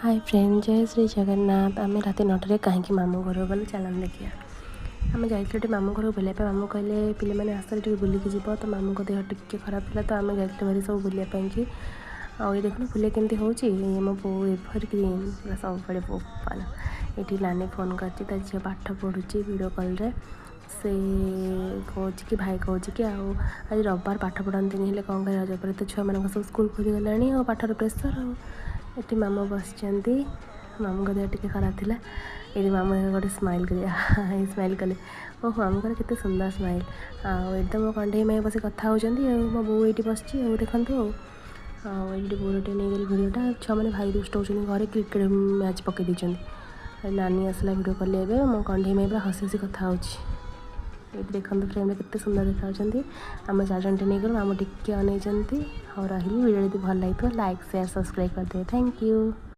Hi friend, जय श्री जगन्नाथ। आम रात 9टार कहीं मामू घर गलु चलन देखिए। आम जाइए मामू घर बुलाया मामू कहले पे आसर टे बुलिकी जीव तो मामू को देह टिके खराब था तो आम जाइए भारी सब बुलापाई आउ देखो फुले केमती हो मो बो एभर ग्रीन पूरा सब बड़े बोपाल ये नानी फोन कर झील पाठ पढ़ुची वीडियो कॉल रे से कौन कि भाई कौन कि आज रविवार पाठ पढ़ती नहीं कौन कर रज पर तो छुआ मान सब स्कूल खोलीगलानी और पाठर प्रेसर ये मामू बस मामू देह टे खराब थी ये मामू गोटे स्माइल कर स्माइल कले ओह मामू के सुंदर स्माइल एकदम कंढे माई बस कथा होती मो बो ये बस देखूँ ये बोरटे नहीं गली भिडटा छुआ मैंने भाई दुष्ट होती घरे क्रिकेट मैच पकई देते नानी आसला भिड कले मो कंढे माई पूरा हसी हसी कथा ये देखते फ्रेम के सुंदर देखा आम चारजन नहीं गलु आम टिके अन हाँ रही वीडियो यदि भल लगे लाइक शेयर सब्सक्राइब करदे। Thank you.